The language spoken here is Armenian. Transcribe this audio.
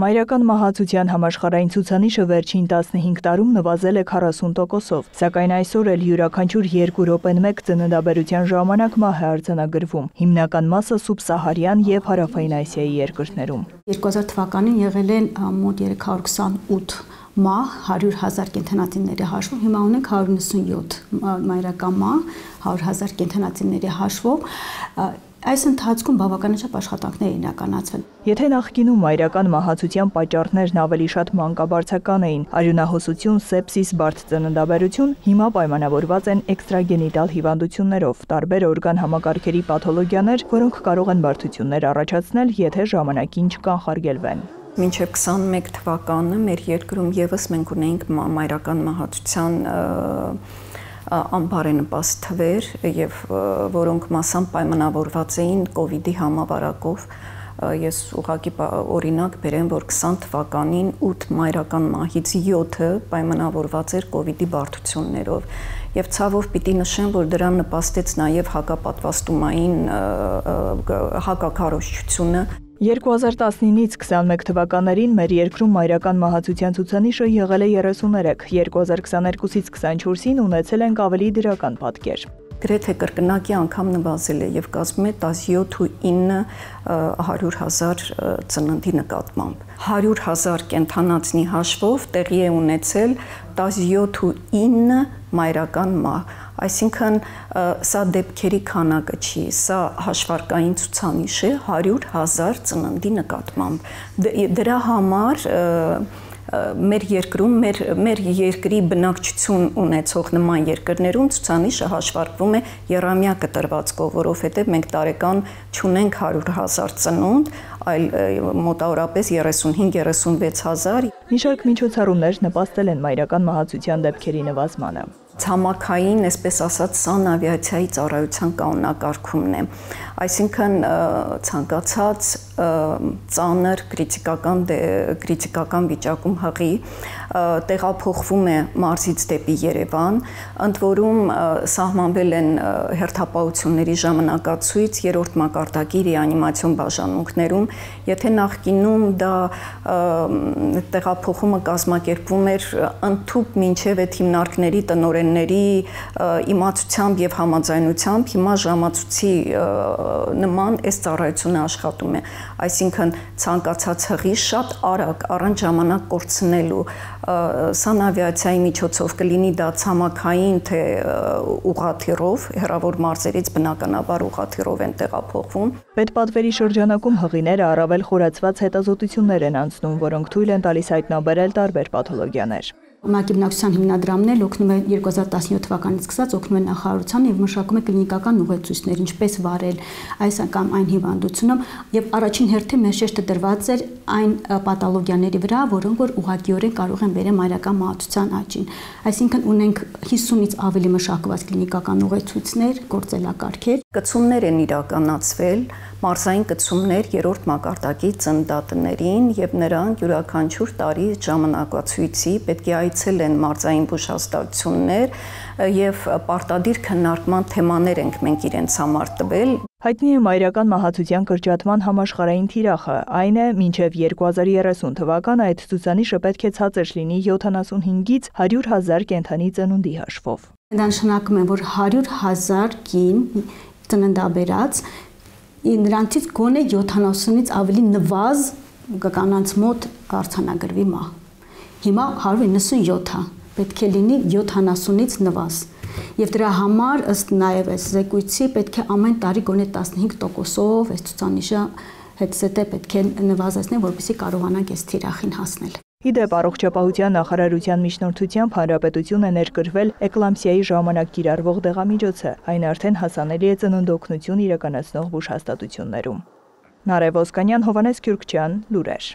Մայրական մահացության համաշխարհային ցուցանիշը վերջին 15 տարում նվազել է 40%-ով, սակայն այսօր էլ յուրաքանչյուր 2 րոպեն մեկ ծննդաբերության ժամանակ մահ է արձանագրվում, հիմնական մասը սուբսահարյան եւ հարավային Ասիայի երկրներում։ 2000 թվականին եղել են մոտ 328 մահ 100,000 կենդանածինների հաշվով, հիմա ունենք 197 մայրական մահ 100,000 կենդանածինների հաշվով։ Այս ընթացքում բավականաչափ աշխատանքներ են իրականացվել։ Եթե նախկինում մայրական մահացության պատճառներն ավելի շատ մանկաբարձական էին, արյունահոսություն, սեպսիս, բարդ ծննդաբերություն, հիմա պայմանավորված են էքստրագենիտալ հիվանդություններով, տարբեր օրգան համակարգերի պաթոլոգիաներ, որոնք կարող են բարդություններ առաջացնել, եթե ժամանակին չկանխարգելվեն։ Մինչև 21 թվականը մեր երկրում եւս մենք ունեինք մայրական մահացության անբարենպաստ թվեր եւ որոնք մասամբ պայմանավորված էին կոവിഡ്ի համավարակով։ Ես ուղղակի օրինակ բերեմ, որ 20 թվականին 8 մայրական մահից 7-ը պայմանավորված էր կոവിഡ്ի բարդություններով։ Եվ ցավով պիտի նշեմ, որ դրան նպաստեց նաեւ հակապատվաստումային հակակարողությունը։ 2019-ից 21 թվականներին մեր երկրում մայրական մահացության ցուցանիշը եղել է 33, 2022-ից 24-ին ունեցել ենք ավելի դրական պատկեր։ Գրեթե կրկնակի անգամ նվազել է եւ կազմում է 17.9 100,000 ծննդի նկատմամբ։ 100,000 կենդանածնի հաշվով տեղի է ունեցել 17.9 մայրական մահ, այսինքն սա դեպքերի քանակը չի, սա հաշվարկային ցուցանիշ է 100,000 ծննդի նկատմամբ։ Դրա համար մեր երկրում, մեր երկրի բնակչություն ունեցող նման երկրներում ցուցանիշը հաշվարկվում է եռամյա կտրվածքով, որովհետև մենք տարեկան չունենք 100,000 ծնունդ, այլ մոտավորապես 35-36,000։ Մի շարք միջոցառումներ նպաստել են մայրական մահացության դեպքերի նվազմանը։ Ցամաքային, այսպես ասած, սանավիացիայի ծառայության կանոնակարգումն է, այսինքն ցանկացած ծանր քրիտիկական վիճակում հղի տեղափոխվում է մարզից դեպի Երևան, ընդ որում սահմանվել են հերթապահությունների ժամանակացույց 3-րդ մակարդակի ռեանիմացիոն բաժանմունքներում, եթե նախկինում դա տեղափոխումը կազմակերպվում էր ընդհուպ մինչև այդ հիմնարկների տնօրենների իմացությամբ եւ համաձայնությամբ, հիմա ժամացույցի նման այս ծառայությունը աշխատում է, այսինքն ցանկացած հղի շատ արագ առանց ժամանակ կորցնելու սանավիացիայի միջոցով կլինի դա ցամաքային թե ուղղաթիռով, հեռավոր մարզերից բնականաբար ուղղաթիռով են տեղափոխվում։ Պետպատվերի շրջանակում հղիները առավել խորացված հետազոտություններ են անցնում, որոնք թույլ են տալիս հայտնաբերել տարբեր պաթոլոգիաներ։ ՄԱԿ-ի բնակչության հիմնադրամն օգնում է 2017 թվականից սկսած օգնում է նախարարությանը եւ մշակում է կլինիկական ուղեցույցներ, ինչպես վարել այս կամ այն հիվանդությունում եւ առաջին հերթին մեր շեշտը դրված էր այն պաթոլոգիաների վրա, որոնք որ ուղղակիորեն կարող են բերել մայրական մահացության աճին։ Այսինքն ունենք 50-ից ավելի մշակված կլինիկական ուղեցույցներ, գործելակարգեր։ Կցումներ են իրականացվել, մարզային կցումներ 3-րդ մակարդակի ծննդատներին եւ նրանք յուրաքանչյուր տարի ժամանակացույցի պետք է այցելեն մարզային բուժհաստատություններ եւ պարտադիր քննարկման թեմաներ ենք մենք իրենց համար տվել։ Հայտնի է մայրական մահացության կրճատման համաշխարհային թիրախը, այն է մինչև 2030 թվական այդ ցուցանիշը պետք է ցածր լինի 75-ից 100,000 կենդանի ծնունդի հաշվով։ Դա նշանակում է, որ 100,000 կին ծննդաբերած նրանցից գոնե 70-ից ավելի նվազ կանանց մոտ արձանագրվի մահ։ Հիմա 197-ը, պետք է լինի 70-ից նվազ։ Եվ դրա համար ըստ նաև այս զեկույցի պետք է ամեն տարի գոնե 15%-ով այս ցուցանիշը հետզհետե պետք է նվազեցնել, որպեսզի կարողանանք այս թիրախին հասնել։ Իդեպ առողջապահության նախարարության միջնորդությամբ հանրապետություն է ներկրվել էկլամպսիայի ժամանակ կիրառվող դեղամիջոցը, այն արդեն հասանելի է ծննդօգնություն իրականացնող բուժհաստատություններում։ Նարեկ Ոսկանյան, Հովհաննես Քյուրքչյան, լուրեր։